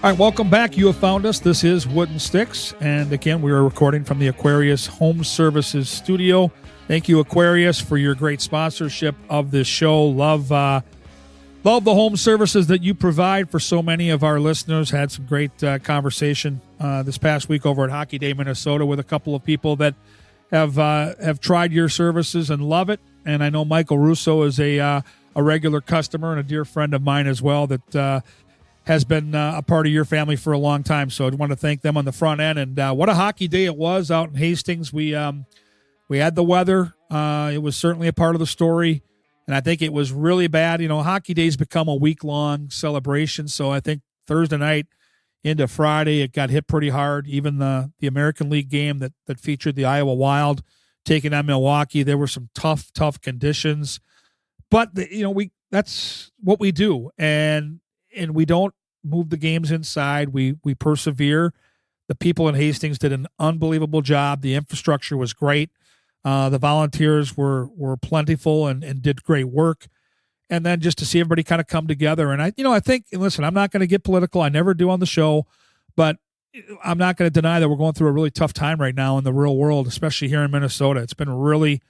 All right, welcome back. You have found us. This is Wooden Sticks. And again, we are recording from the Aquarius Home Services studio. Thank you, Aquarius, for your great sponsorship of this show. Love the home services that you provide for so many of our listeners. Had some great conversation this past week over at Hockey Day, Minnesota, with a couple of people that have tried your services and love it. And I know Michael Russo is a regular customer and a dear friend of mine as well that has been a part of your family for a long time. So I want to thank them on the front end. And what a hockey day it was out in Hastings. We had the weather. It was certainly a part of the story. And I think it was really bad. You know, hockey days become a week-long celebration. So I think Thursday night into Friday, it got hit pretty hard. Even the American League game that featured the Iowa Wild taking on Milwaukee, there were some tough conditions. But, that's what we do. And we don't move the games inside. We persevere. The people in Hastings did an unbelievable job. The infrastructure was great. The volunteers were plentiful and did great work. And then just to see everybody kind of come together. And I think, listen, I'm not going to get political. I never do on the show, but I'm not going to deny that we're going through a really tough time right now in the real world, especially here in Minnesota. It's been really,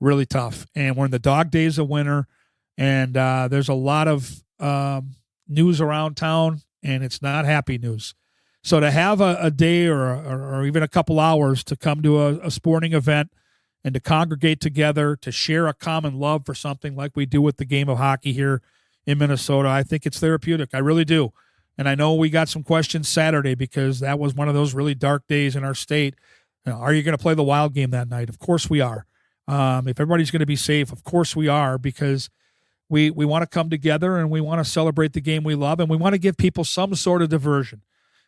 really tough. And we're in the dog days of winter, and there's a lot of news around town, and it's not happy news. So to have a day or even a couple hours to come to a sporting event and to congregate together, to share a common love for something like we do with the game of hockey here in Minnesota, I think it's therapeutic. I really do. And I know we got some questions Saturday because that was one of those really dark days in our state. Are you going to play the Wild game that night? Of course we are. If everybody's going to be safe, of course we are, because we want to come together and we want to celebrate the game we love, and we want to give people some sort of diversion.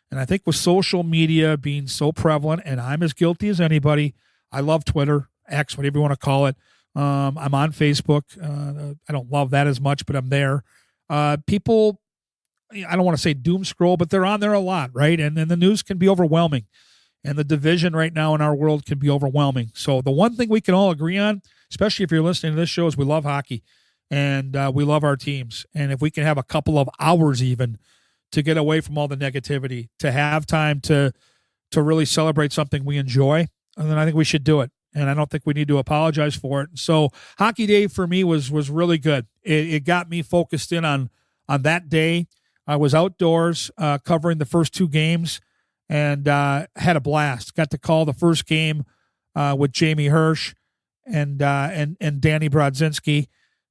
And I think with social media being so prevalent, and I'm as guilty as anybody, I love Twitter, X, whatever you want to call it. I'm on Facebook. I don't love that as much, but I'm there. People, I don't want to say doom scroll, but they're on there a lot, right? And the news can be overwhelming. And the division right now in our world can be overwhelming. So the one thing we can all agree on, especially if you're listening to this show, is we love hockey. And we love our teams. And if we can have a couple of hours even to get away from all the negativity, to have time to really celebrate something we enjoy, and then I think we should do it. And I don't think we need to apologize for it. So Hockey Day for me was really good. It got me focused in on that day. I was outdoors covering the first two games and had a blast. Got to call the first game with Jamie Hirsch and Danny Brodzinski.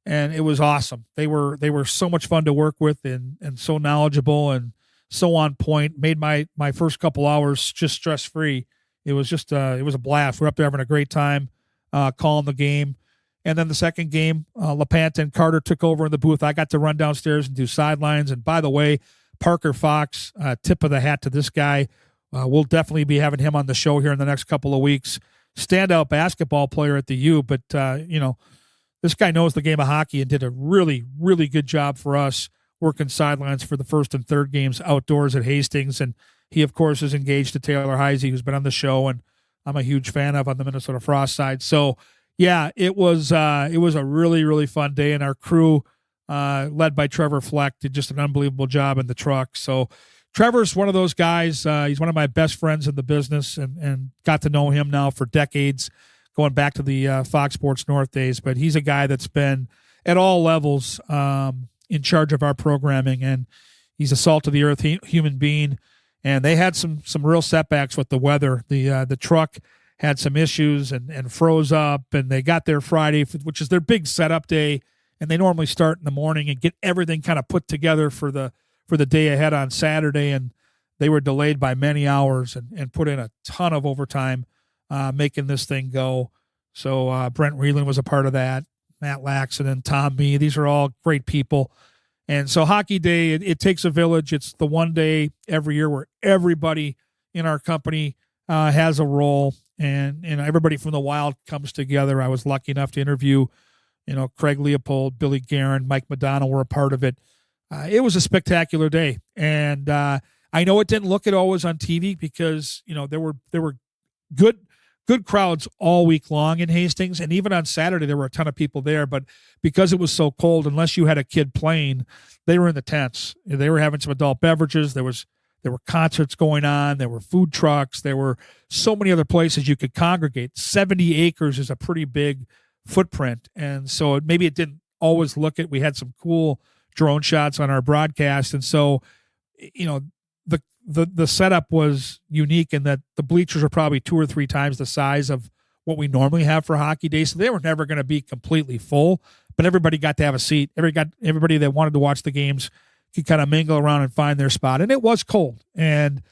And it was awesome. They were so much fun to work with and so knowledgeable and so on point. Made my first couple hours just stress-free. It was just it was a blast. We're up there having a great time calling the game. And then the second game, LaPanta and Carter took over in the booth. I got to run downstairs and do sidelines. And by the way, Parker Fox, tip of the hat to this guy. We'll definitely be having him on the show here in the next couple of weeks. Standout basketball player at the U, but this guy knows the game of hockey and did a really, really good job for us working sidelines for the first and third games outdoors at Hastings. And he, of course, is engaged to Taylor Heisey, who's been on the show, and I'm a huge fan of on the Minnesota Frost side. So, yeah, it was a really, really fun day, and our crew, led by Trevor Fleck, did just an unbelievable job in the truck. So Trevor's one of those guys. He's one of my best friends in the business, and got to know him now for decades, going back to the Fox Sports North days. But he's a guy that's been at all levels in charge of our programming, and he's a salt-of-the-earth human being. And they had some real setbacks with the weather. The truck had some issues and froze up, and they got there Friday, which is their big setup day, and they normally start in the morning and get everything kind of put together for the day ahead on Saturday, and they were delayed by many hours and put in a ton of overtime making this thing go. So Brent Reeland was a part of that, Matt Laxon and Tom Mee. These are all great people. And so Hockey Day, it takes a village. It's the one day every year where everybody in our company has a role, and everybody from the Wild comes together. I was lucky enough to interview, Craig Leopold, Billy Guerin, Mike Madonna were a part of it. It was a spectacular day. And I know it didn't look it always on TV because, there were good crowds all week long in Hastings, and even on Saturday there were a ton of people there. But because it was so cold, unless you had a kid playing, they were in the tents. They were having some adult beverages. There was There were concerts going on. There were food trucks. There were so many other places you could congregate. 70 acres is a pretty big footprint. And so maybe it didn't always look it. We had some cool drone shots on our broadcast. And so, the setup was unique in that the bleachers were probably 2 or 3 times the size of what we normally have for hockey day. So they were never going to be completely full, but everybody got to have a seat. Everybody that wanted to watch the games could kind of mingle around and find their spot. And it was cold. And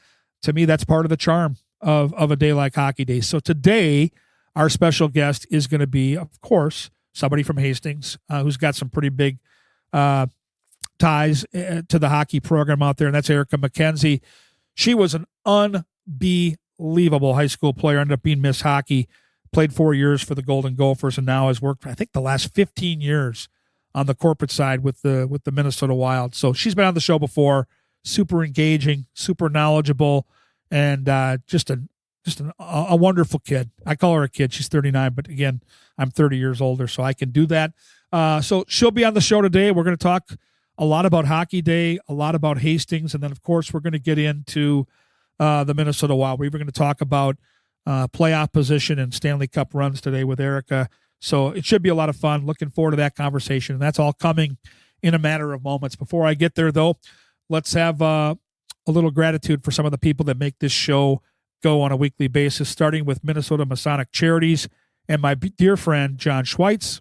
to me, that's part of the charm of a day like hockey day. So today, our special guest is going to be, of course, somebody from Hastings who's got some pretty big ties to the hockey program out there, and that's Erica McKenzie. She was an unbelievable high school player, ended up being Miss Hockey, played 4 years for the Golden Gophers, and now has worked, I think, the last 15 years on the corporate side with the Minnesota Wild. So she's been on the show before, super engaging, super knowledgeable, and just a wonderful kid. I call her a kid. She's 39, but again, I'm 30 years older, so I can do that. So she'll be on the show today. We're going to talk a lot about Hockey Day, a lot about Hastings, and then, of course, we're going to get into the Minnesota Wild. We're even going to talk about playoff position and Stanley Cup runs today with Erica. So it should be a lot of fun. Looking forward to that conversation, and that's all coming in a matter of moments. Before I get there, though, let's have a little gratitude for some of the people that make this show go on a weekly basis, starting with Minnesota Masonic Charities and my dear friend, John Schweitz.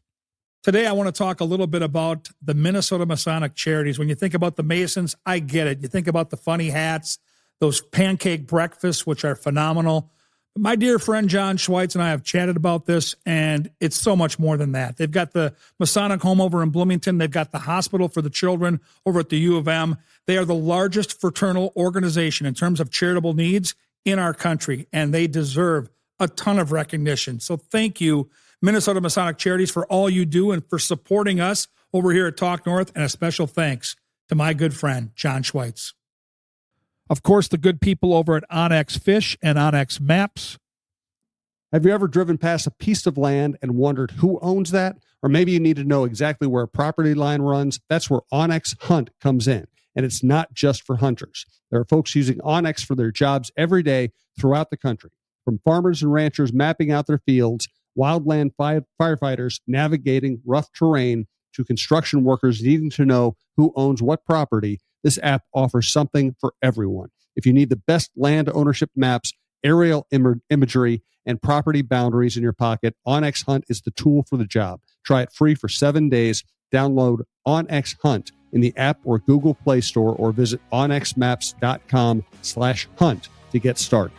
Today, I want to talk a little bit about the Minnesota Masonic Charities. When you think about the Masons, I get it. You think about the funny hats, those pancake breakfasts, which are phenomenal. My dear friend John Schweitz and I have chatted about this, and it's so much more than that. They've got the Masonic home over in Bloomington. They've got the hospital for the children over at the U of M. They are the largest fraternal organization in terms of charitable needs in our country, and they deserve a ton of recognition. So thank you, Minnesota Masonic Charities, for all you do and for supporting us over here at Talk North, and a special thanks to my good friend, John Schweitz. Of course, the good people over at Onyx Fish and Onyx Maps. Have you ever driven past a piece of land and wondered who owns that? Or maybe you need to know exactly where a property line runs. That's where Onyx Hunt comes in. And it's not just for hunters. There are folks using Onyx for their jobs every day throughout the country. From farmers and ranchers mapping out their fields, wildland firefighters navigating rough terrain, to construction workers needing to know who owns what property, this app offers something for everyone. If you need the best land ownership maps, aerial imagery, and property boundaries in your pocket, Onyx Hunt is the tool for the job. Try it free for 7 days. Download Onyx Hunt in the app or Google Play Store, or visit onyxmaps.com/hunt to get started.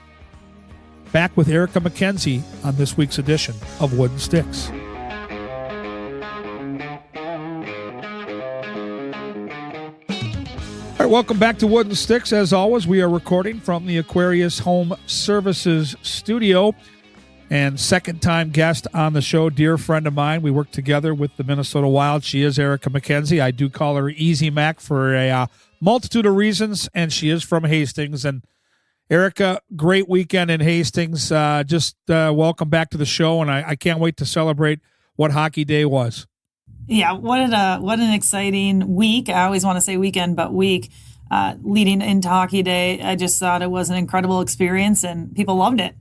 Back with Erica McKenzie on this week's edition of Wooden Sticks. All right, welcome back to Wooden Sticks. As always, we are recording from the Aquarius Home Services studio. And second-time guest on the show, dear friend of mine. We work together with the Minnesota Wild. She is Erica McKenzie. I do call her Easy Mac for a multitude of reasons, and she is from Hastings. And Erica, great weekend in Hastings. Welcome back to the show, and I can't wait to celebrate what Hockey Day was. Yeah, what an exciting week. I always want to say weekend, but week leading into Hockey Day. I just thought it was an incredible experience, and people loved it.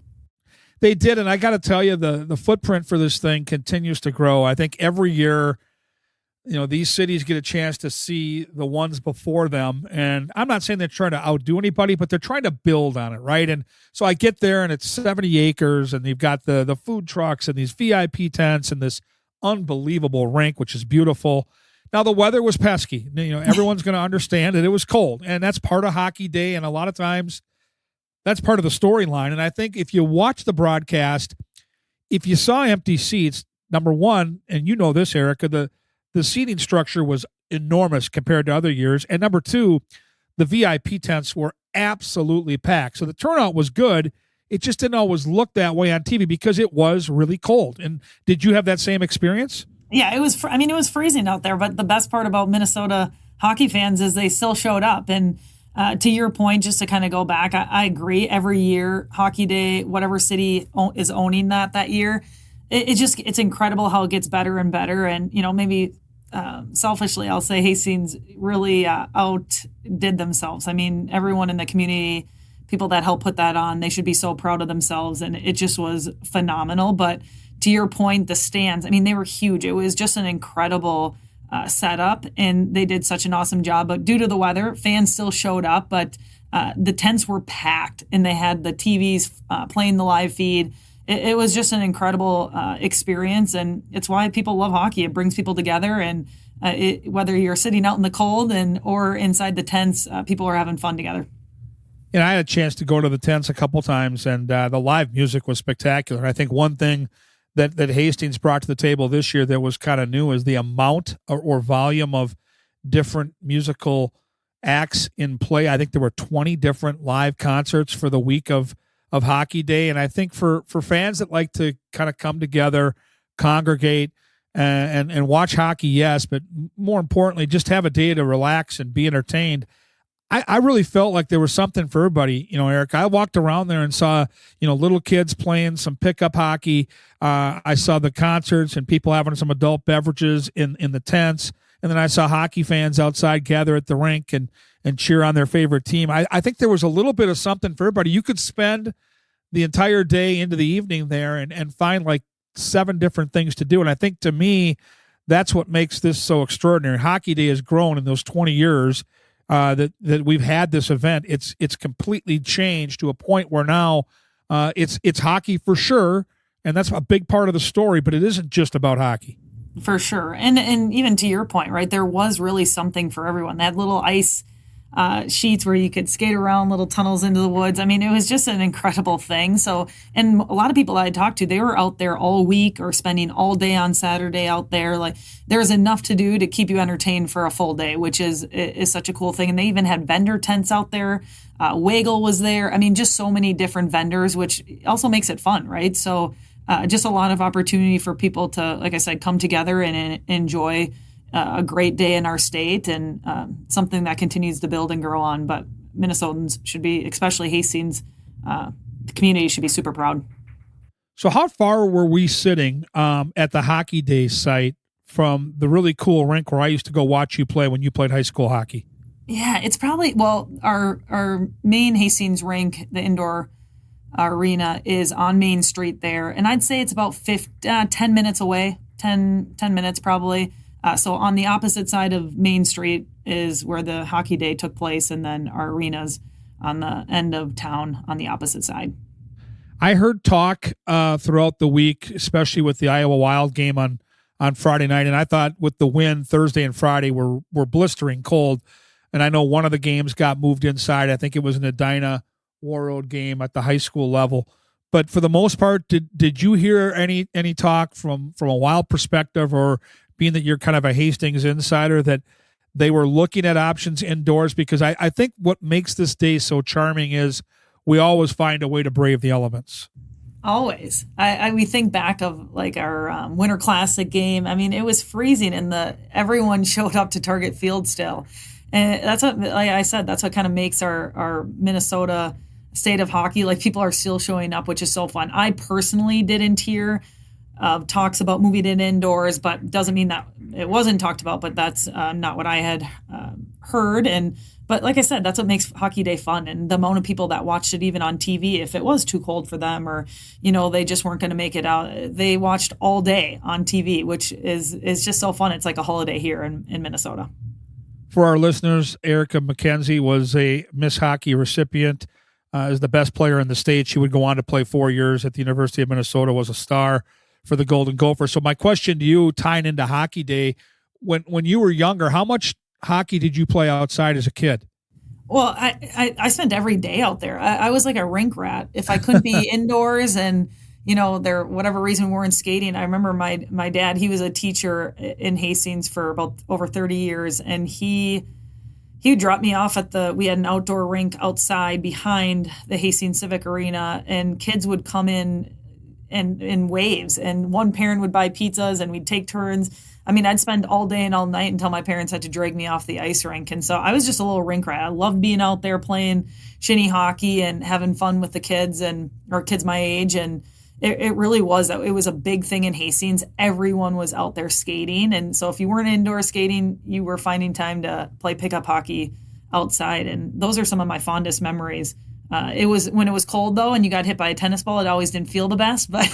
They did, and I got to tell you, the footprint for this thing continues to grow. I think every year, these cities get a chance to see the ones before them, and I'm not saying they're trying to outdo anybody, but they're trying to build on it, right? And so I get there, and it's 70 acres, and you've got the food trucks and these VIP tents and this unbelievable rink, which is beautiful. Now, the weather was pesky. Everyone's going to understand that it was cold, and that's part of Hockey Day, and a lot of times that's part of the storyline. And I think if you watch the broadcast, if you saw empty seats, number one, and you know this, Erica, the seating structure was enormous compared to other years. And number two, the VIP tents were absolutely packed. So the turnout was good. It just didn't always look that way on TV because it was really cold. And did you have that same experience? Yeah, it was. It was freezing out there. But the best part about Minnesota hockey fans is they still showed up. And to your point, just to kind of go back, I agree. Every year, Hockey Day, whatever city is owning that year, it's incredible how it gets better and better. And, maybe selfishly, I'll say Hastings really outdid themselves. I mean, everyone in the community, people that helped put that on, they should be so proud of themselves. And it just was phenomenal. But to your point, the stands, I mean, they were huge. It was just an incredible setup, and they did such an awesome job. But due to the weather, fans still showed up, but the tents were packed, and they had the TVs playing the live feed. It was just an incredible experience, and it's why people love hockey. It brings people together, and whether you're sitting out in the cold or inside the tents, people are having fun together. And I had a chance to go to the tents a couple times, and the live music was spectacular. I think one thing that Hastings brought to the table this year that was kind of new is the amount or volume of different musical acts in play. I think there were 20 different live concerts for the week of Hockey Day. And I think for fans that like to kind of come together, congregate, and watch hockey, yes, but more importantly, just have a day to relax and be entertained. I really felt like there was something for everybody, Eric. I walked around there and saw, little kids playing some pickup hockey. I saw the concerts and people having some adult beverages in the tents. And then I saw hockey fans outside gather at the rink and cheer on their favorite team. I think there was a little bit of something for everybody. You could spend the entire day into the evening there and find like 7 different things to do. And I think to me, that's what makes this so extraordinary. Hockey Day has grown in those 20 years that we've had this event. It's completely changed to a point where now it's hockey for sure, and that's a big part of the story, but it isn't just about hockey. For sure. And even to your point, right, there was really something for everyone. They had little ice sheets where you could skate around, little tunnels into the woods. I mean, it was just an incredible thing. So, and a lot of people I talked to, they were out there all week or spending all day on Saturday out there. Like, there's enough to do to keep you entertained for a full day, which is such a cool thing. And they even had vendor tents out there. Waggle was there. I mean, just so many different vendors, which also makes it fun, right? So just a lot of opportunity for people to, like I said, come together and enjoy a great day in our state, and something that continues to build and grow on. But Minnesotans should be, especially Hastings, the community should be super proud. So how far were we sitting at the Hockey Day site from the really cool rink where I used to go watch you play when you played high school hockey? Yeah, it's probably, our main Hastings rink, the indoor arena, is on Main Street there. And I'd say it's about 10 minutes away, 10 minutes probably. So on the opposite side of Main Street is where the Hockey Day took place, and then our arena's on the end of town on the opposite side. I heard talk throughout the week, especially with the Iowa Wild game on Friday night, and I thought with the win Thursday and Friday were blistering cold. And I know one of the games got moved inside. I think it was an Edina Warroad game at the high school level. But for the most part, did you hear any talk from a Wild perspective, or being that you're kind of a Hastings insider, that they were looking at options indoors? Because I think what makes this day so charming is we always find a way to brave the elements. Always. We think back of like our Winter Classic game. I mean, it was freezing, and everyone showed up to Target Field still. And that's what, like I said, that's what kind of makes our Minnesota state of hockey. Like, people are still showing up, which is so fun. I personally didn't hear talks about moving it indoors, but doesn't mean that it wasn't talked about. But that's not what I had heard. But like I said, that's what makes Hockey Day fun. And the amount of people that watched it even on TV, if it was too cold for them, or they just weren't going to make it out, they watched all day on TV, which is just so fun. It's like a holiday here in Minnesota. For our listeners, Erica McKenzie was a Miss Hockey recipient, is the best player in the state. She would go on to play 4 years at the University of Minnesota, was a star for the Golden Gophers. So my question to you, tying into Hockey Day, when you were younger, how much hockey did you play outside as a kid? Well, I spent every day out there. I was like a rink rat. If I couldn't be indoors and, there, whatever reason we weren't skating. I remember my dad, he was a teacher in Hastings for about over 30 years. And he would drop me off we had an outdoor rink outside behind the Hastings Civic Arena, and kids would come in waves, and one parent would buy pizzas and we'd take turns. I mean, I'd spend all day and all night until my parents had to drag me off the ice rink. And so I was just a little rink rat. I loved being out there playing shinny hockey and having fun with the kids, or kids my age. And it really was that it was a big thing in Hastings. Everyone was out there skating. And so if you weren't indoor skating, you were finding time to play pickup hockey outside. And those are some of my fondest memories. It was when it was cold though, and you got hit by a tennis ball, it always didn't feel the best, but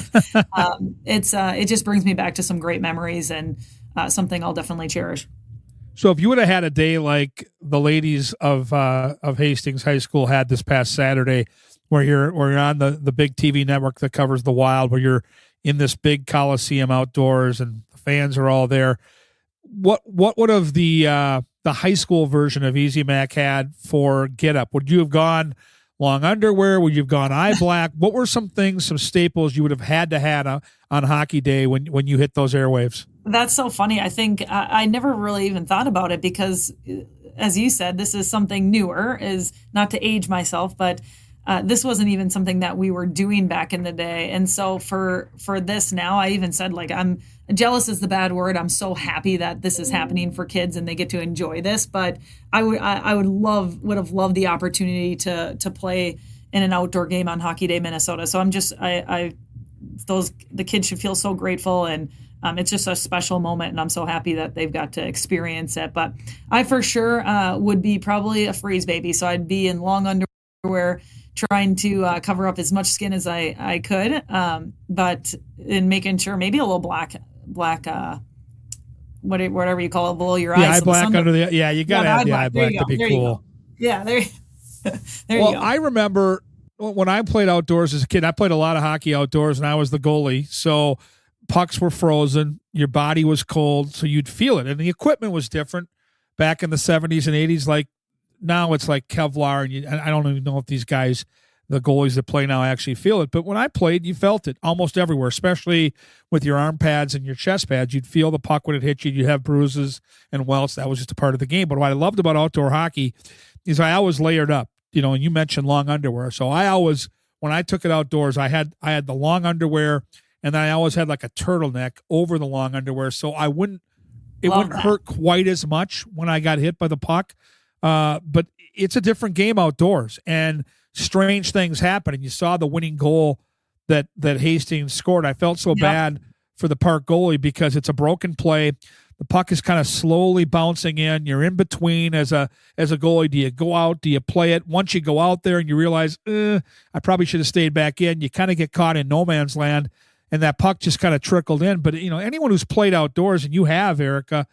it just brings me back to some great memories and something I'll definitely cherish. So if you would have had a day like the ladies of Hastings High School had this past Saturday, where you're on the big TV network that covers the Wild, where you're in this big Coliseum outdoors and the fans are all there, what would have the high school version of Easy Mac had for get up? Would you have gone long underwear? Would you have gone eye black? What were some things, some staples you would have had to had on hockey day when you hit those airwaves? That's so funny. I think I never really even thought about it because, as you said, this is something newer, is not to age myself, but this wasn't even something that we were doing back in the day. And so for this now, I even said, like, I'm jealous is the bad word. I'm so happy that this is happening for kids and they get to enjoy this. But I would have loved the opportunity to play in an outdoor game on Hockey Day, Minnesota. So the kids should feel so grateful, and it's just a special moment, and I'm so happy that they've got to experience it. But I for sure would be probably a freeze baby. So I'd be in long underwear, trying to cover up as much skin as I could, but in making sure maybe a little black, whatever you call it, below your eyes. Yeah, eye black under the, you got to have the eye black to be cool. Yeah, there you go. I remember when I played outdoors as a kid, I played a lot of hockey outdoors, and I was the goalie. So pucks were frozen, your body was cold, so you'd feel it. And the equipment was different back in the 70s and 80s. Like now it's like Kevlar, and I don't even know if these guys, the goalies that play now, actually feel it. But when I played, you felt it almost everywhere, especially with your arm pads and your chest pads. You'd feel the puck when it hit you. You'd have bruises and welts. That was just a part of the game. But what I loved about outdoor hockey is I always layered up, and you mentioned long underwear. So I always, when I took it outdoors, I had the long underwear, and then I always had like a turtleneck over the long underwear. So it wouldn't hurt quite as much when I got hit by the puck. But it's a different game outdoors, and strange things happen. And you saw the winning goal that Hastings scored. I felt so bad for the Park goalie because it's a broken play. The puck is kind of slowly bouncing in. You're in between as a goalie. Do you go out? Do you play it? Once you go out there and you realize, I probably should have stayed back in, you kind of get caught in no man's land, and that puck just kind of trickled in. But, anyone who's played outdoors, and you have, Erica,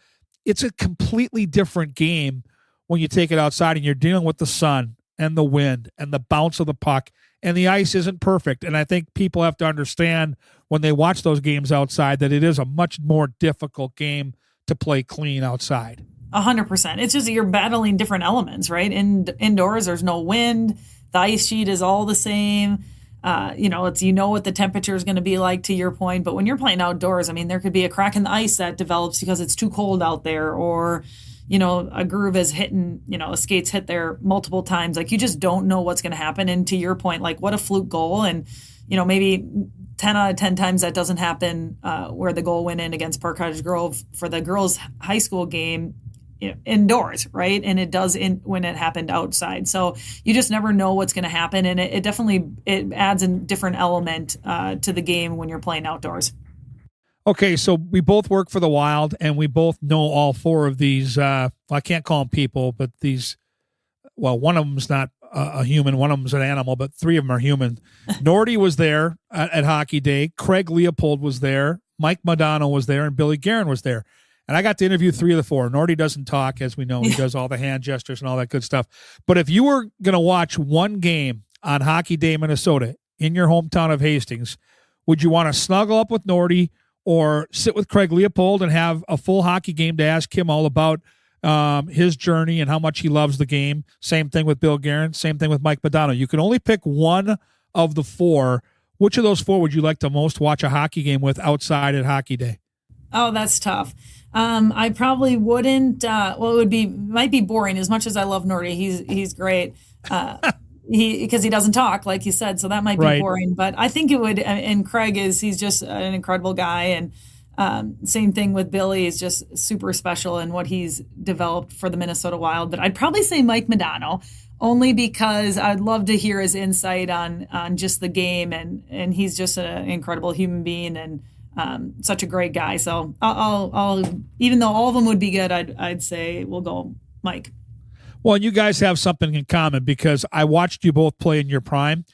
it's a completely different game when you take it outside and you're dealing with the sun and the wind and the bounce of the puck, and the ice isn't perfect. And I think people have to understand when they watch those games outside that it is a much more difficult game to play clean outside. 100%. It's just you're battling different elements, right? Indoors, there's no wind. The ice sheet is all the same. It's what the temperature is going to be like, to your point. But when you're playing outdoors, I mean, there could be a crack in the ice that develops because it's too cold out there, or a groove is hitting, a skate's hit there multiple times. Like, you just don't know what's going to happen. And to your point, like, what a fluke goal. And, maybe 10 out of 10 times that doesn't happen, where the goal went in against Park Cottage Grove for the girls' high school game, indoors, right? And it does when it happened outside. So you just never know what's going to happen. And it definitely adds a different element to the game when you're playing outdoors. Okay, so we both work for the Wild, and we both know all four of these. I can't call them people, but these. Well, one of them's not a human, one of them's an animal, but three of them are human. Nordy was there at Hockey Day. Craig Leopold was there. Mike Madonna was there, and Billy Guerin was there. And I got to interview three of the four. Nordy doesn't talk, as we know. He does all the hand gestures and all that good stuff. But if you were going to watch one game on Hockey Day, Minnesota, in your hometown of Hastings, would you want to snuggle up with Nordy or sit with Craig Leopold and have a full hockey game to ask him all about his journey and how much he loves the game? Same thing with Bill Guerin. Same thing with Mike Madonna. You can only pick one of the four. Which of those four would you like to most watch a hockey game with outside at Hockey Day? Oh, that's tough. I probably wouldn't. It might be boring. As much as I love Nordy, he's great. Because he doesn't talk, like you said, so that might be boring. But I think it would. And Craig he's just an incredible guy, and same thing with Billy, is just super special in what he's developed for the Minnesota Wild. But I'd probably say Mike Modano, only because I'd love to hear his insight on just the game, and he's just an incredible human being and such a great guy. So I'll even though all of them would be good, I'd say we'll go Mike. Well, you guys have something in common because I watched you both play in your prime,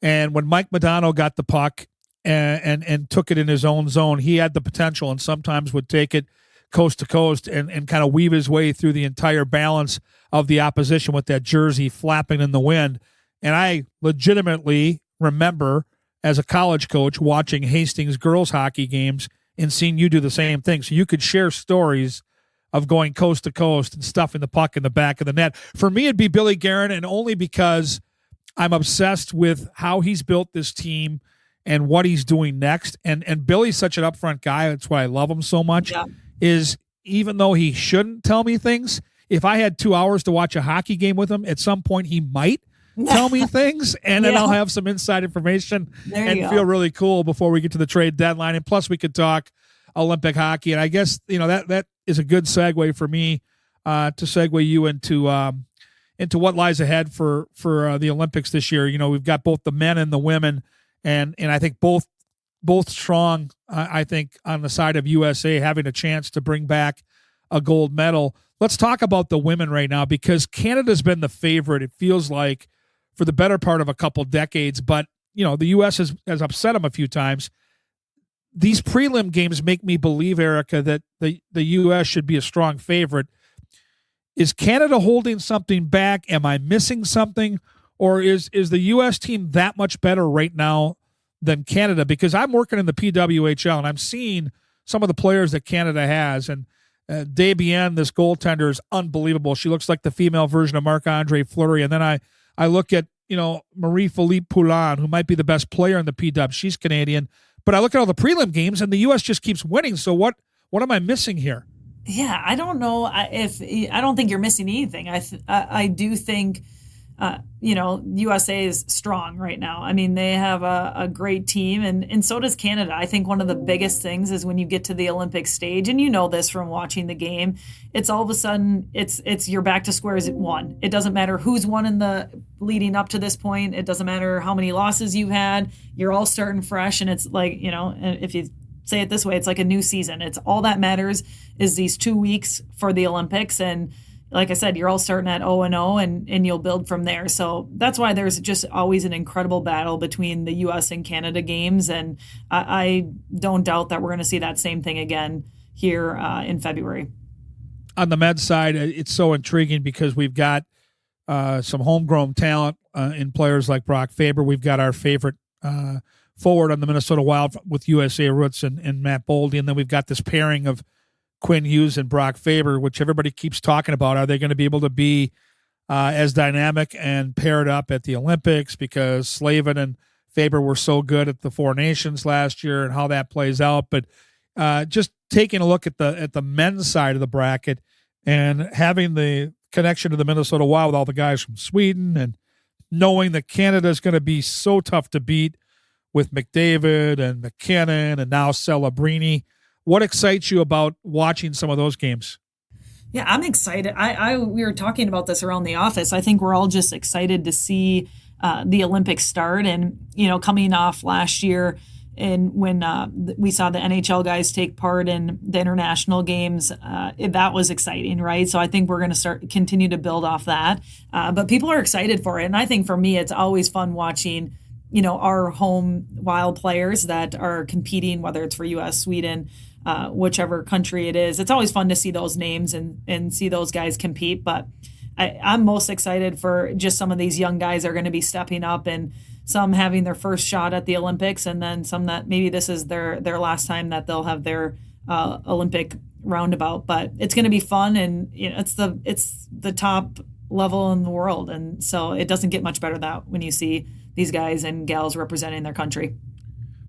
and when Mike Modano got the puck and took it in his own zone, he had the potential and sometimes would take it coast to coast and kind of weave his way through the entire balance of the opposition with that jersey flapping in the wind. And I legitimately remember as a college coach watching Hastings girls hockey games and seeing you do the same thing. So you could share stories of going coast to coast and stuffing the puck in the back of the net. For me, it'd be Billy Guerin, and only because I'm obsessed with how he's built this team and what he's doing next. And Billy's such an upfront guy. That's why I love him so much. Yeah. Is even though he shouldn't tell me things, if I had 2 hours to watch a hockey game with him, at some point he might tell me things, and then I'll have some inside information and feel really cool before we get to the trade deadline. And plus we could talk Olympic hockey. And I guess, that is a good segue for me to segue you into what lies ahead for the Olympics this year. We've got both the men and the women, and I think both strong, I think, on the side of USA having a chance to bring back a gold medal. Let's talk about the women right now, because Canada's been the favorite, it feels like, for the better part of a couple decades. But, the U.S. has upset them a few times. These prelim games make me believe, Erica, that the U.S. should be a strong favorite. Is Canada holding something back? Am I missing something? Or is the U.S. team that much better right now than Canada? Because I'm working in the PWHL and I'm seeing some of the players that Canada has, and Debian, this goaltender, is unbelievable. She looks like the female version of Marc-Andre Fleury. And then I look at Marie-Philippe Poulin, who might be the best player in the PW. She's Canadian, but I look at all the prelim games and the U.S. just keeps winning. So what am I missing here? Yeah, I don't know I don't think you're missing anything. I do think USA is strong right now. I mean, they have a great team, and so does Canada. I think one of the biggest things is when you get to the Olympic stage, and this from watching the game, it's all of a sudden it's you're back to square one. It doesn't matter who's won in the leading up to this point. It doesn't matter how many losses you've had. You're all starting fresh, and it's like, if you say it this way, it's like a new season. It's all that matters is these 2 weeks for the Olympics. And like I said, you're all starting at 0-0 and you'll build from there. So that's why there's just always an incredible battle between the U.S. and Canada games. And I don't doubt that we're going to see that same thing again here in February. On the men's side, it's so intriguing because we've got some homegrown talent in players like Brock Faber. We've got our favorite forward on the Minnesota Wild with USA roots and Matt Boldy. And then we've got this pairing of Quinn Hughes and Brock Faber, which everybody keeps talking about. Are they going to be able to be as dynamic and paired up at the Olympics? Because Slavin and Faber were so good at the Four Nations last year, and how that plays out. But just taking a look at the men's side of the bracket and having the connection to the Minnesota Wild with all the guys from Sweden, and knowing that Canada is going to be so tough to beat with McDavid and McKinnon and now Celebrini. What excites you about watching some of those games? Yeah, I'm excited. We were talking about this around the office. I think we're all just excited to see the Olympics start. And, coming off last year and when we saw the NHL guys take part in the international games, that was exciting, right? So I think we're going to continue to build off that. But people are excited for it. And I think for me, it's always fun watching our home Wild players that are competing, whether it's for U.S., Sweden, whichever country it is. It's always fun to see those names and see those guys compete. But I'm most excited for just some of these young guys are going to be stepping up, and some having their first shot at the Olympics, and then some that maybe this is their last time that they'll have their Olympic roundabout. But it's going to be fun, and it's the top level in the world, and so it doesn't get much better than that when you see these guys and gals representing their country.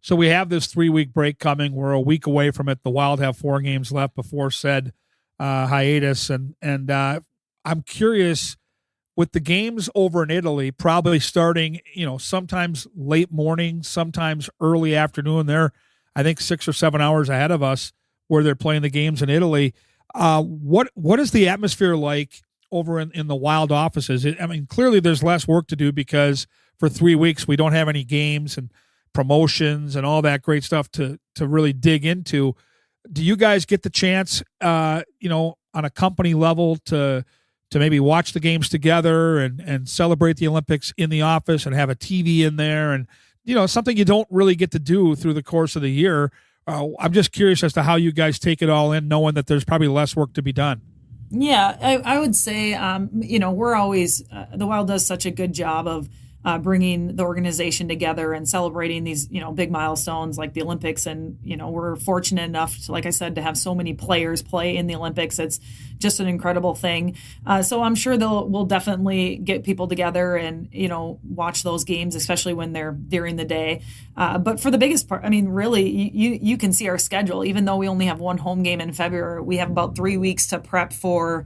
So we have this 3-week break coming. We're a week away from it. The Wild have 4 games left before said hiatus. And I'm curious, with the games over in Italy, probably starting, sometimes late morning, sometimes early afternoon. They're, I think, 6 or 7 hours ahead of us where they're playing the games in Italy. What is the atmosphere like over in the Wild offices? I mean, clearly there's less work to do because for 3 weeks we don't have any games and promotions and all that great stuff to really dig into. Do you guys get the chance, on a company level to maybe watch the games together and celebrate the Olympics in the office and have a TV in there and, something you don't really get to do through the course of the year? I'm just curious as to how you guys take it all in, knowing that there's probably less work to be done. Yeah, I would say, we're always, the Wild does such a good job of bringing the organization together and celebrating these, big milestones like the Olympics. And, we're fortunate enough to, like I said, to have so many players play in the Olympics. It's just an incredible thing. So I'm sure we'll definitely get people together and, watch those games, especially when they're during the day. But for the biggest part, I mean, really, you can see our schedule. Even though we only have one home game in February, we have about 3 weeks to prep for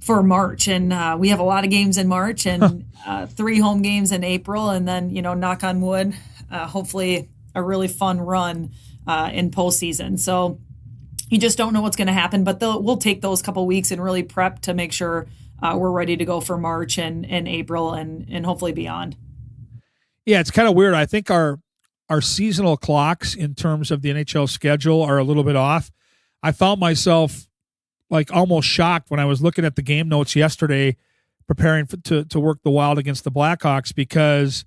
March. And we have a lot of games in March and 3 home games in April. And then, knock on wood, hopefully a really fun run in postseason. So you just don't know what's going to happen, but we'll take those couple weeks and really prep to make sure we're ready to go for March and April and hopefully beyond. Yeah, it's kind of weird. I think our seasonal clocks in terms of the NHL schedule are a little bit off. I found myself like almost shocked when I was looking at the game notes yesterday, preparing to work the Wild against the Blackhawks, because,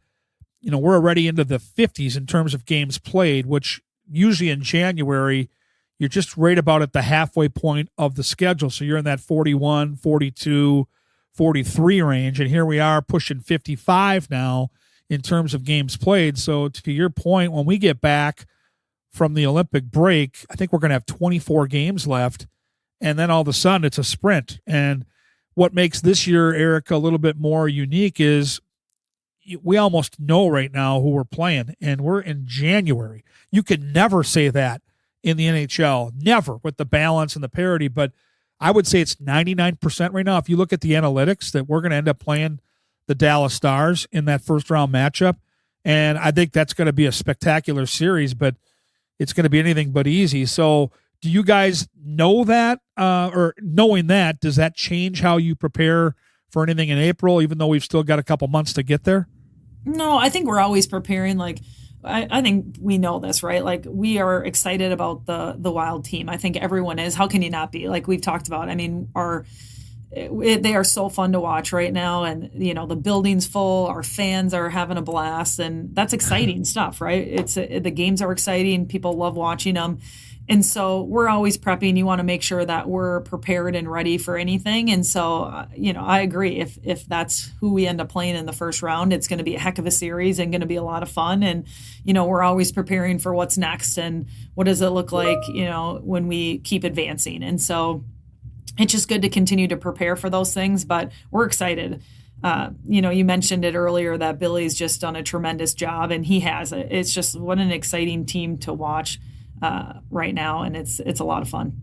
we're already into the 50s in terms of games played, which usually in January, you're just right about at the halfway point of the schedule. So you're in that 41, 42, 43 range. And here we are pushing 55 now in terms of games played. So to your point, when we get back from the Olympic break, I think we're going to have 24 games left. And then all of a sudden it's a sprint. And what makes this year, Eric, a little bit more unique is we almost know right now who we're playing, and we're in January. You could never say that in the NHL, never, with the balance and the parity. But I would say it's 99% right now. If you look at the analytics, that we're going to end up playing the Dallas Stars in that first round matchup. And I think that's going to be a spectacular series, but it's going to be anything but easy. So do you guys know that, or knowing that, does that change how you prepare for anything in April, even though we've still got a couple months to get there? No, I think we're always preparing. Like, I think we know this, right? Like, we are excited about the Wild team. I think everyone is. How can you not be? Like we've talked about. I mean, they are so fun to watch right now, and the building's full. Our fans are having a blast, and that's exciting stuff, right? The games are exciting. People love watching them. And so we're always prepping. You want to make sure that we're prepared and ready for anything. And so, I agree. If that's who we end up playing in the first round, it's going to be a heck of a series and going to be a lot of fun. And, we're always preparing for what's next and what does it look like, when we keep advancing. And so it's just good to continue to prepare for those things. But we're excited. You mentioned it earlier that Billy's just done a tremendous job, and he has. It's just what an exciting team to watch right now, and it's a lot of fun.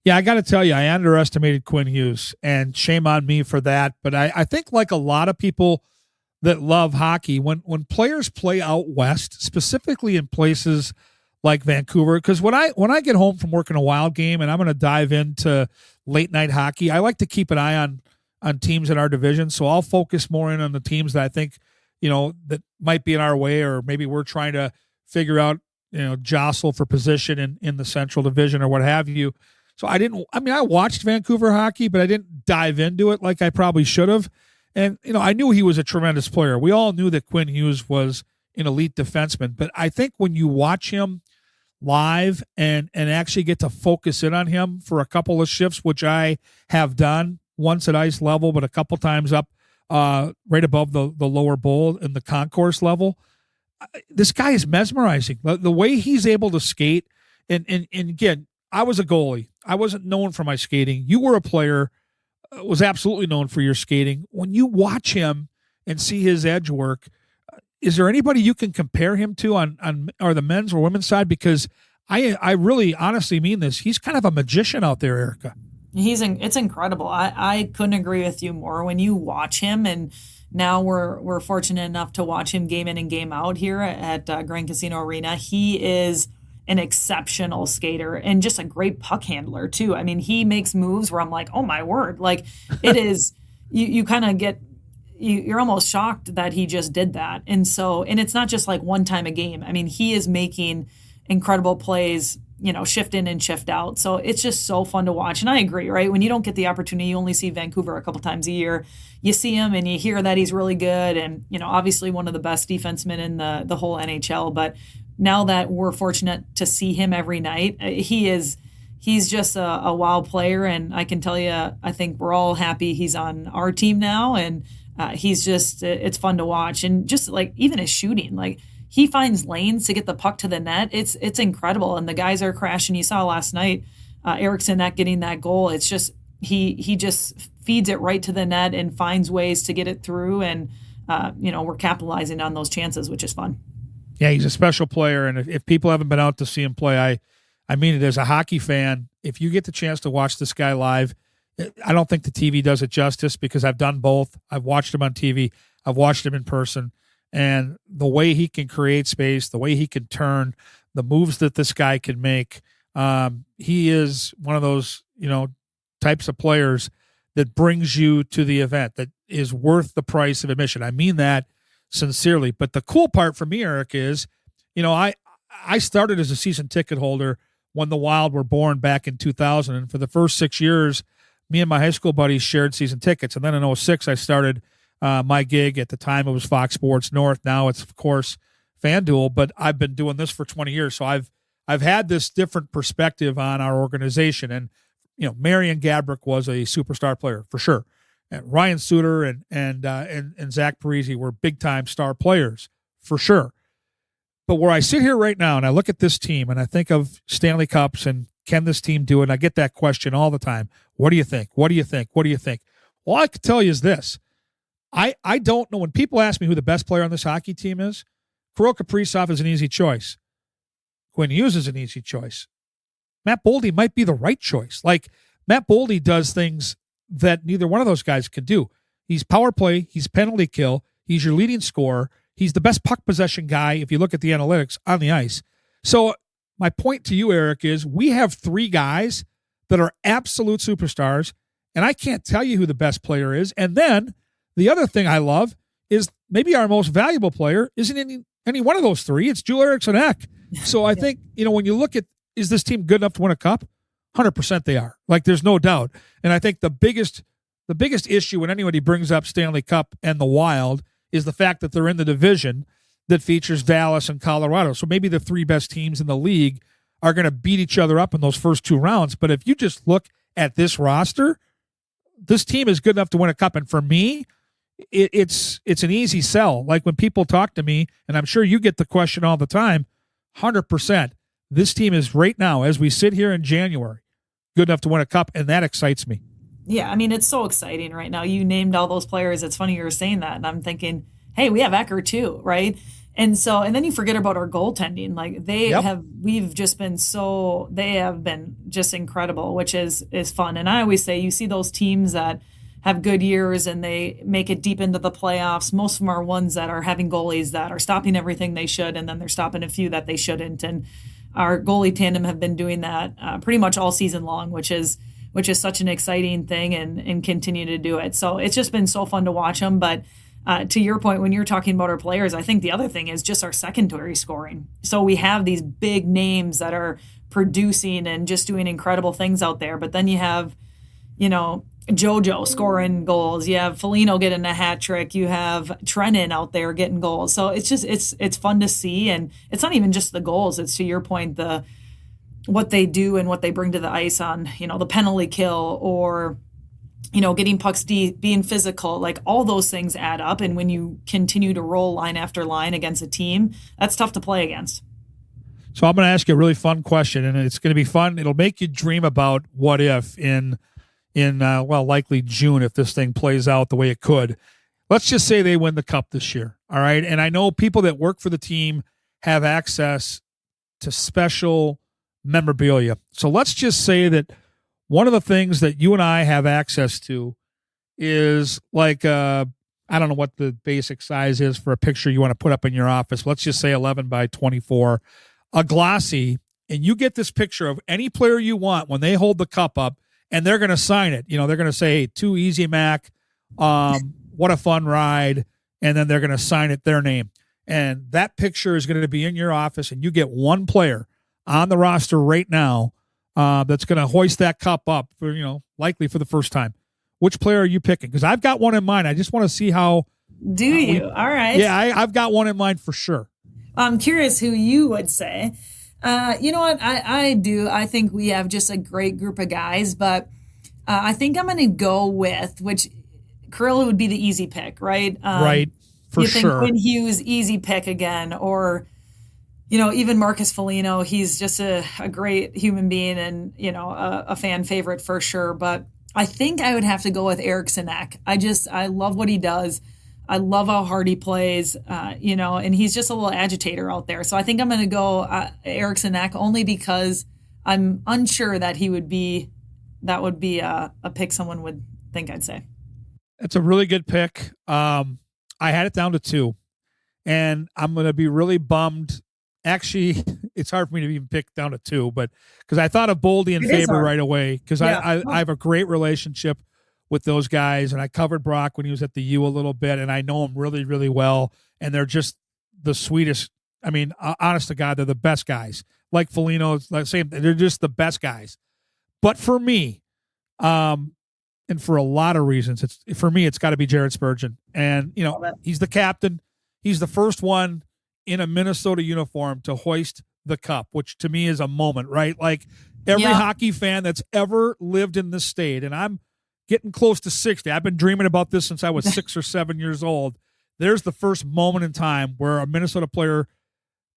Yeah, I got to tell you, I underestimated Quinn Hughes, and shame on me for that. But I think, like a lot of people that love hockey, when players play out west, specifically in places like Vancouver, because when I get home from working a Wild game and I'm going to dive into late night hockey, I like to keep an eye on teams in our division. So I'll focus more in on the teams that I think that might be in our way, or maybe we're trying to figure out, jostle for position in the Central Division or what have you. So I watched Vancouver hockey, but I didn't dive into it like I probably should have. And, I knew he was a tremendous player. We all knew that Quinn Hughes was an elite defenseman, but I think when you watch him live and actually get to focus in on him for a couple of shifts, which I have done once at ice level, but a couple times up right above the lower bowl in the concourse level, this guy is mesmerizing. The way he's able to skate, and again, I was a goalie. I wasn't known for my skating. You were a player, was absolutely known for your skating. When you watch him and see his edge work, is there anybody you can compare him to on or the men's or women's side? Because I really honestly mean this. He's kind of a magician out there, Erica. It's incredible. I couldn't agree with you more. When you watch him, and now we're fortunate enough to watch him game in and game out here at Grand Casino Arena. He is an exceptional skater and just a great puck handler too. I mean, he makes moves where I'm like, oh my word, like it is, you kind of get, you're almost shocked that he just did that. And so, and it's not just like one time a game. I mean, he is making incredible plays, shift in and shift out. So it's just so fun to watch. And I agree, right? When you don't get the opportunity, you only see Vancouver a couple times a year. You see him and you hear that he's really good. And, obviously one of the best defensemen in the whole NHL. But now that we're fortunate to see him every night, he's just a wow player. And I can tell you, I think we're all happy he's on our team now. And he's just, it's fun to watch. And just like even his shooting, like, he finds lanes to get the puck to the net. It's incredible. And the guys are crashing. You saw last night, Eriksson not getting that goal. It's just, he just feeds it right to the net and finds ways to get it through. And, we're capitalizing on those chances, which is fun. Yeah, he's a special player. And if people haven't been out to see him play, I mean it as a hockey fan, if you get the chance to watch this guy live, I don't think the TV does it justice because I've done both. I've watched him on TV. I've watched him in person. And the way he can create space, the way he can turn, the moves that this guy can make, he is one of those, types of players that brings you to the event, that is worth the price of admission. I mean that sincerely. But the cool part for me, Eric, is, I started as a season ticket holder when the Wild were born back in 2000. And for the first 6 years, me and my high school buddies shared season tickets. And then in 2006, I started my gig. At the time it was Fox Sports North. Now it's of course FanDuel, but I've been doing this for 20 years. So I've had this different perspective on our organization. And, Marian Gaborik was a superstar player for sure. And Ryan Suter and Zach Parise were big time star players for sure. But where I sit here right now and I look at this team and I think of Stanley Cups and can this team do it? And I get that question all the time. What do you think? What do you think? What do you think? Well, I can tell you is this. I don't know. When people ask me who the best player on this hockey team is, Kirill Kaprizov is an easy choice. Quinn Hughes is an easy choice. Matt Boldy might be the right choice. Like, Matt Boldy does things that neither one of those guys can do. He's power play. He's penalty kill. He's your leading scorer. He's the best puck possession guy if you look at the analytics on the ice. So my point to you, Eric, is we have three guys that are absolute superstars, and I can't tell you who the best player is. And then the other thing I love is maybe our most valuable player isn't any one of those three. It's Joel Eriksson Ek. So I think, when you look at, is this team good enough to win a cup? 100% they are. Like, there's no doubt. And I think the biggest issue when anybody brings up Stanley Cup and the Wild is the fact that they're in the division that features Dallas and Colorado. So maybe the three best teams in the league are going to beat each other up in those first two rounds. But if you just look at this roster, this team is good enough to win a cup. And for me, it's an easy sell. Like when people talk to me, and I'm sure you get the question all the time, 100%. This team is right now, as we sit here in January, good enough to win a cup, and that excites me. Yeah, I mean, it's so exciting right now. You named all those players. It's funny you were saying that, and I'm thinking, hey, we have Ecker too, right? And then you forget about our goaltending. Like they have been just incredible, which is fun. And I always say, you see those teams that have good years and they make it deep into the playoffs. Most of them are ones that are having goalies that are stopping everything they should, and then they're stopping a few that they shouldn't. And our goalie tandem have been doing that pretty much all season long, which is such an exciting thing, and continue to do it. So it's just been so fun to watch them. But to your point, when you're talking about our players, I think the other thing is just our secondary scoring. So we have these big names that are producing and just doing incredible things out there. But then you have, JoJo scoring goals. You have Foligno getting a hat trick. You have Trennan out there getting goals. So it's just, it's fun to see. And it's not even just the goals. It's, to your point, what they do and what they bring to the ice on, the penalty kill or, getting pucks deep, being physical, like all those things add up. And when you continue to roll line after line against a team, that's tough to play against. So I'm going to ask you a really fun question, and it's going to be fun. It'll make you dream about what if in likely June, if this thing plays out the way it could. Let's just say they win the cup this year. All right. And I know people that work for the team have access to special memorabilia. So let's just say that one of the things that you and I have access to is like, I don't know what the basic size is for a picture you want to put up in your office. Let's just say 11 by 24, a glossy and you get this picture of any player you want when they hold the cup up and they're going to sign it. They're going to say, hey, too easy, Mac. What a fun ride. And then they're going to sign it their name. And that picture is going to be in your office, and you get one player on the roster right now that's going to hoist that cup up for, likely for the first time. Which player are you picking? Because I've got one in mind. I just want to see how. Do you? All right. Yeah, I've got one in mind for sure. I'm curious who you would say. You know what? I do. I think we have just a great group of guys, but I think I'm going to go with, which Kirill would be the easy pick, right? Right, for sure. You think Quinn Hughes, easy pick again, or, even Marcus Foligno, he's just a great human being and, a fan favorite for sure. But I think I would have to go with Eric Sinek. I love what he does. I love how hard he plays, and he's just a little agitator out there. So I think I'm going to go Eric Sinek only because I'm unsure that would be a pick someone would think I'd say. That's a really good pick. I had it down to 2, and I'm going to be really bummed. Actually, it's hard for me to even pick down to 2, but because I thought of Boldy and Faber right away, because I have a great relationship with those guys, and I covered Brock when he was at the U a little bit, and I know him really, really well, and they're just the sweetest. I mean, honest to God, they're the best guys. Like Foligno, same. They're just the best guys. But for me, and for a lot of reasons, it's got to be Jared Spurgeon, and he's the captain. He's the first one in a Minnesota uniform to hoist the cup, which to me is a moment, right? Like every hockey fan that's ever lived in this state, and I'm getting close to 60. I've been dreaming about this since I was 6 or 7 years old. There's the first moment in time where a Minnesota player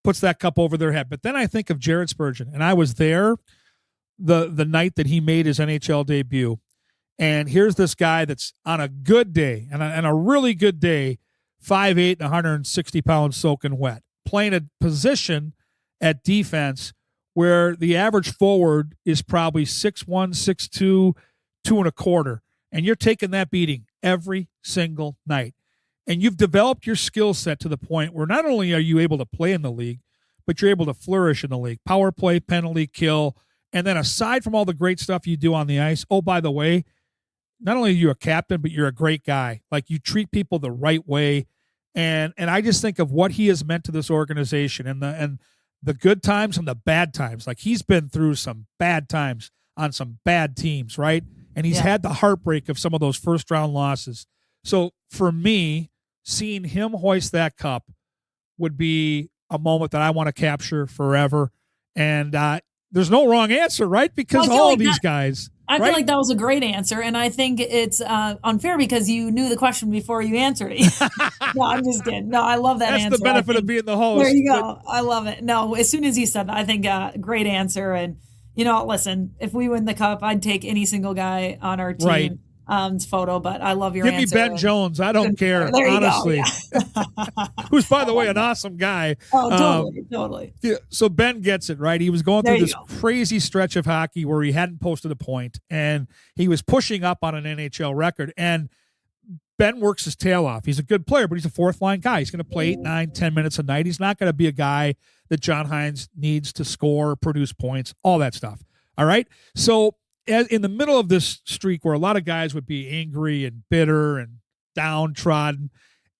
puts that cup over their head. But then I think of Jared Spurgeon, and I was there the night that he made his NHL debut. And here's this guy that's on a good day, and a really good day, 5'8" and 160 pounds soaking wet, playing a position at defense where the average forward is probably 6'1", 6'2", 2.25, and you're taking that beating every single night. And you've developed your skill set to the point where not only are you able to play in the league, but you're able to flourish in the league. Power play, penalty, kill. And then aside from all the great stuff you do on the ice, oh, by the way, not only are you a captain, but you're a great guy. Like, you treat people the right way. And I just think of what he has meant to this organization and the good times and the bad times. Like, he's been through some bad times on some bad teams, right? And he's had the heartbreak of some of those first-round losses. So for me, seeing him hoist that cup would be a moment that I want to capture forever. And there's no wrong answer, right? Because all of these guys. I feel like that was a great answer, and I think it's unfair because you knew the question before you answered it. No, I'm just kidding. No, I love that answer. That's the benefit of being the host. There you go. I love it. No, as soon as you said that, I think great answer. And, listen, if we win the cup, I'd take any single guy on our team. Right. Photo, but I love your answer. Give me Ben Jones. I don't care, honestly. Who's, by the way, an awesome guy. Oh, totally. Yeah, so Ben gets it, right? He was going through this crazy stretch of hockey where he hadn't posted a point, and he was pushing up on an NHL record. And Ben works his tail off. He's a good player, but he's a fourth-line guy. He's going to play 8, 9, 10 minutes a night. He's not going to be a guy that John Hines needs to score, produce points, all that stuff. All right? So in the middle of this streak where a lot of guys would be angry and bitter and downtrodden,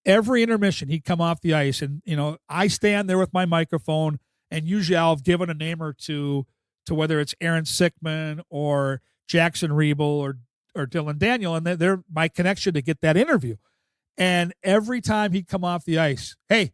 every intermission he'd come off the ice, and I stand there with my microphone, and usually I'll have given a name or two to whether it's Aaron Sickman or Jackson Riebel or Dylan Daniel, and they're my connection to get that interview. And every time he'd come off the ice, hey,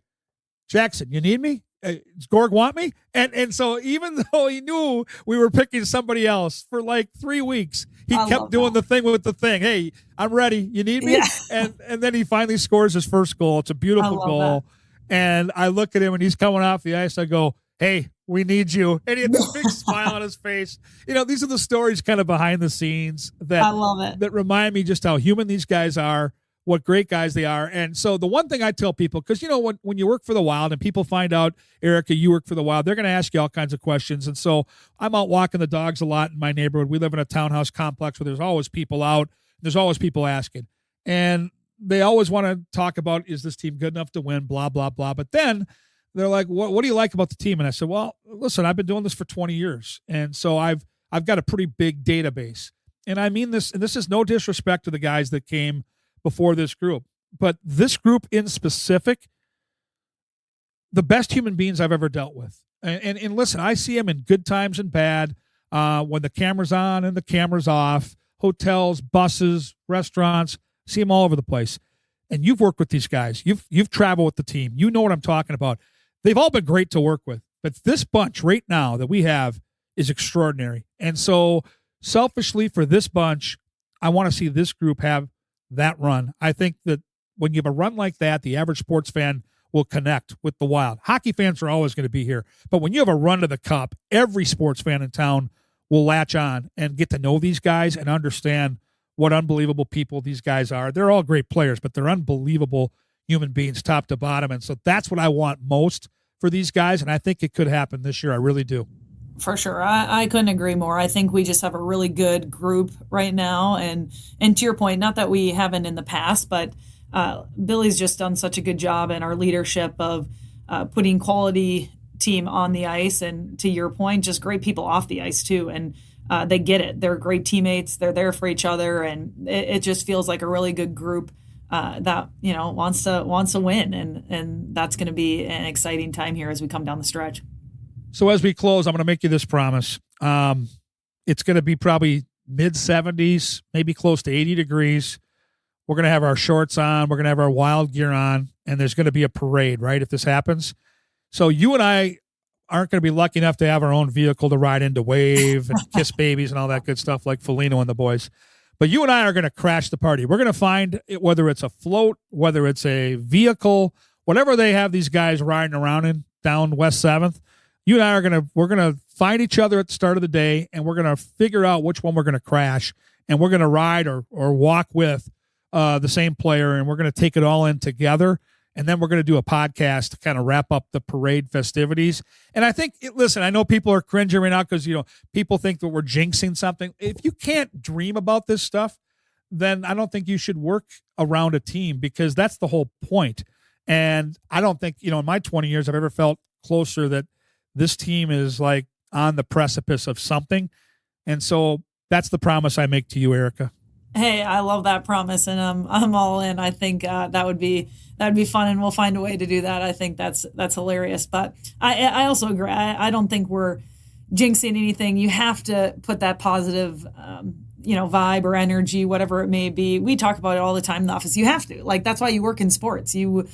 Jackson, you need me? Does Gorg want me? And so even though he knew we were picking somebody else for like 3 weeks, he kept doing the thing with the thing. Hey, I'm ready. You need me? Yeah. And then he finally scores his first goal. It's a beautiful goal. That. And I look at him and he's coming off the ice. I go, hey, we need you. And he had this big smile on his face. These are the stories kind of behind the scenes that I love it. That remind me just how human these guys are, what great guys they are. And so the one thing I tell people, because, when you work for the Wild and people find out, Erica, you work for the Wild, they're going to ask you all kinds of questions. And so I'm out walking the dogs a lot in my neighborhood. We live in a townhouse complex where there's always people out. There's always people asking. And they always want to talk about, is this team good enough to win, blah, blah, blah. But then they're like, what do you like about the team? And I said, well, listen, I've been doing this for 20 years. And so I've got a pretty big database. And I mean this, and this is no disrespect to the guys that came before this group, but this group in specific, the best human beings I've ever dealt with. And listen, I see them in good times and bad, when the camera's on and the camera's off, hotels, buses, restaurants, see them all over the place. And you've worked with these guys. You've traveled with the team. You know what I'm talking about. They've all been great to work with. But this bunch right now that we have is extraordinary. And so selfishly for this bunch, I want to see this group have that run. I think that when you have a run like that, the average sports fan will connect with the Wild. Hockey fans are always going to be here. But when you have a run to the Cup, every sports fan in town will latch on and get to know these guys and understand what unbelievable people these guys are. They're all great players, but they're unbelievable human beings top to bottom. And so that's what I want most for these guys. And I think it could happen this year. I really do. For sure. I couldn't agree more. I think we just have a really good group right now. And to your point, not that we haven't in the past, but Billy's just done such a good job in our leadership of putting quality team on the ice. And to your point, just great people off the ice too. And they get it. They're great teammates. They're there for each other. And it just feels like a really good group that, wants to win. And that's going to be an exciting time here as we come down the stretch. So as we close, I'm going to make you this promise. It's going to be probably mid-70s, maybe close to 80 degrees. We're going to have our shorts on. We're going to have our Wild gear on, and there's going to be a parade, right, if this happens. So you and I aren't going to be lucky enough to have our own vehicle to ride in to wave and kiss babies and all that good stuff like Foligno and the boys. But you and I are going to crash the party. We're going to find it, whether it's a float, whether it's a vehicle, whatever they have these guys riding around in down West 7th. You and I we're going to find each other at the start of the day, and we're going to figure out which one we're going to crash, and we're going to ride or walk with the same player, and we're going to take it all in together. And then we're going to do a podcast to kind of wrap up the parade festivities. And I think, listen, I know people are cringing right now because, people think that we're jinxing something. If you can't dream about this stuff, then I don't think you should work around a team, because that's the whole point. And I don't think, in my 20 years, I've ever felt closer that this team is like on the precipice of something. And so that's the promise I make to you, Erica. Hey, I love that promise, and I'm all in. I think that'd be fun, and we'll find a way to do that. I think that's hilarious. But I also agree. I don't think we're jinxing anything. You have to put that positive, vibe or energy, whatever it may be. We talk about it all the time in the office. You have to. Like, that's why you work in sports. You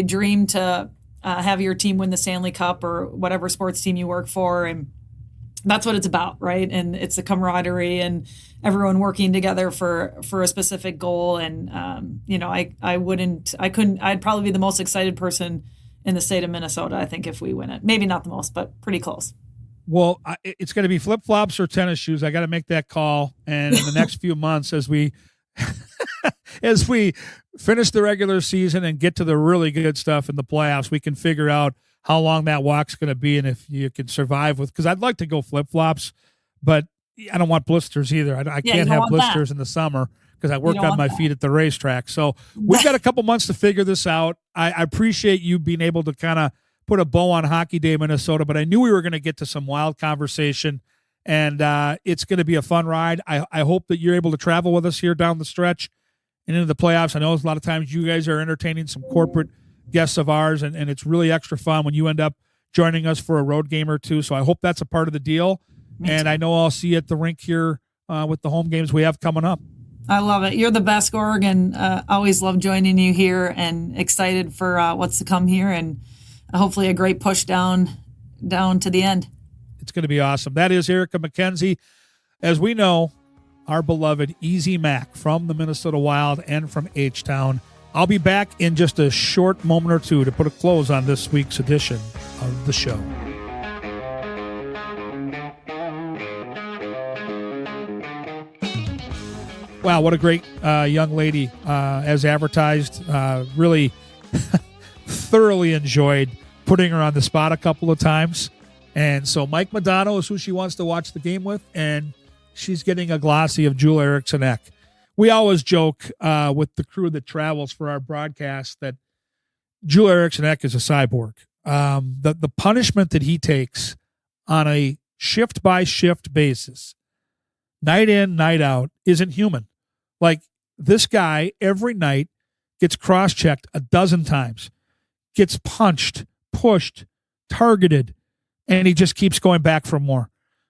dream to have your team win the Stanley Cup or whatever sports team you work for, and that's what it's about, right? And it's the camaraderie and everyone working together for a specific goal. And I'd probably be the most excited person in the state of Minnesota, I think, if we win it. Maybe not the most, but pretty close. Well, it's going to be flip-flops or tennis shoes. I got to make that call. And in the next few months, as we finish the regular season and get to the really good stuff in the playoffs, we can figure out how long that walk's going to be and if you can survive with, because I'd like to go flip-flops, but I don't want blisters either. I can't have blisters in the summer because I work on my feet at the racetrack. So we've got a couple months to figure this out. I appreciate you being able to kind of put a bow on Hockey Day Minnesota, but I knew we were going to get to some Wild conversation, and it's going to be a fun ride. I hope that you're able to travel with us here down the stretch and into the playoffs. I know a lot of times you guys are entertaining some corporate guests of ours, and it's really extra fun when you end up joining us for a road game or two. So I hope that's a part of the deal. And I know I'll see you at the rink here with the home games we have coming up. I love it. You're the best, Gorg, and always love joining you here, and excited for what's to come here, and hopefully a great push down to the end. It's going to be awesome. That is Erica McKenzie. As we know, our beloved Easy Mac from the Minnesota Wild and from H-Town. I'll be back in just a short moment or two to put a close on this week's edition of the show. Wow, what a great young lady, as advertised. Really thoroughly enjoyed putting her on the spot a couple of times. And so Mike Madonna is who she wants to watch the game with, and she's getting a glossy of Jule Eriksson-Ek. We always joke with the crew that travels for our broadcast that Jule Eriksson-Ek is a cyborg. The punishment that he takes on a shift-by-shift basis, night in, night out, isn't human. Like, this guy every night gets cross-checked a dozen times, gets punched, pushed, targeted, and he just keeps going back for more.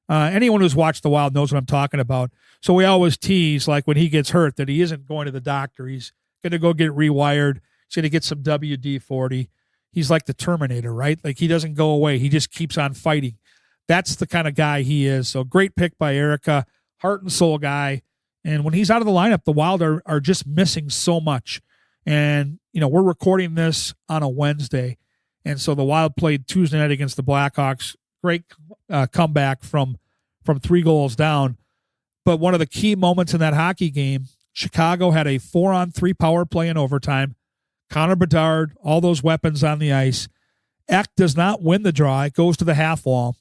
Anyone who's watched The Wild knows what I'm talking about. So we always tease, like, when he gets hurt, that he isn't going to the doctor. He's going to go get rewired. He's going to get some WD-40. He's like the Terminator, right? Like, he doesn't go away. He just keeps on fighting. That's the kind of guy he is. So great pick by Erica, heart and soul guy. And when he's out of the lineup, the Wild are just missing so much. And, we're recording this on a Wednesday. And so the Wild played Tuesday night against the Blackhawks. Great comeback from 3 goals down. But one of the key moments in that hockey game, Chicago had a 4-on-3 power play in overtime. Connor Bedard, all those weapons on the ice. Eck does not win the draw. It goes to the half wall.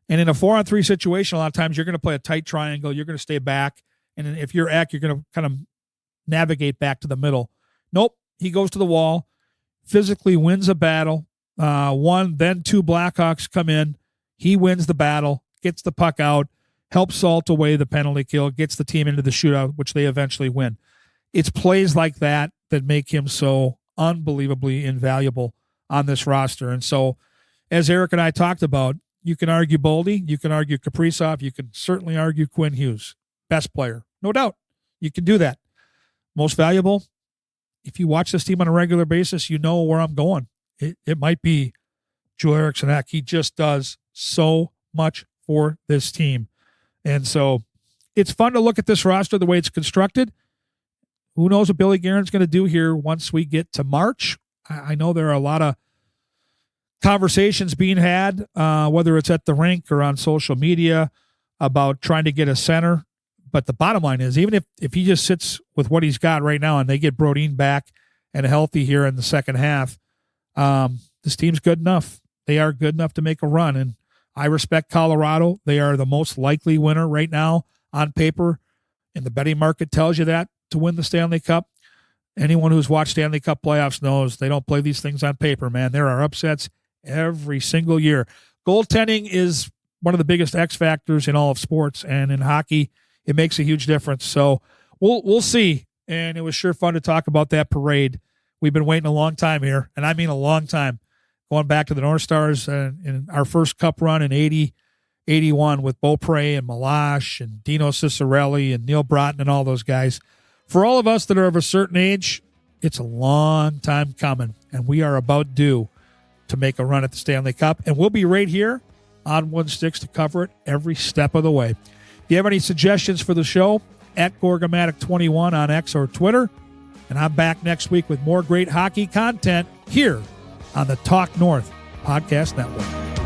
And in a 4-on-3 situation, a lot of times you're going to play a tight triangle. You're going to stay back. And if you're Eck, you're going to kind of navigate back to the middle. Nope. He goes to the wall, physically wins a battle. Then 2 Blackhawks come in. He wins the battle, gets the puck out, helps salt away the penalty kill, gets the team into the shootout, which they eventually win. It's plays like that that make him so unbelievably invaluable on this roster. And so, as Eric and I talked about, you can argue Boldy, you can argue Kaprizov, you can certainly argue Quinn Hughes. Best player, no doubt. You can do that. Most valuable, if you watch this team on a regular basis, you know where I'm going. It might be Joel Eriksson Ek. He just does so much for this team. And so it's fun to look at this roster the way it's constructed. Who knows what Billy Guerin's going to do here once we get to March. I know there are a lot of conversations being had, whether it's at the rink or on social media, about trying to get a center. But the bottom line is, even if he just sits with what he's got right now and they get Brodin back and healthy here in the second half, this team's good enough. They are good enough to make a run. And I respect Colorado. They are the most likely winner right now on paper. And the betting market tells you that to win the Stanley Cup. Anyone who's watched Stanley Cup playoffs knows they don't play these things on paper, man. There are upsets every single year. Goaltending is one of the biggest X factors in all of sports, and in hockey, it makes a huge difference. So we'll see. And it was sure fun to talk about that parade. We've been waiting a long time here, and I mean a long time, going back to the North Stars in our first Cup run in 80, 81 with Beaupre and Malash and Dino Ciccarelli and Neil Broughton and all those guys. For all of us that are of a certain age, it's a long time coming, and we are about due to make a run at the Stanley Cup. And we'll be right here on Wooden Sticks to cover it every step of the way. If you have any suggestions for the show, at Gorgomatic21 on X or Twitter. And I'm back next week with more great hockey content here on the Talk North Podcast Network.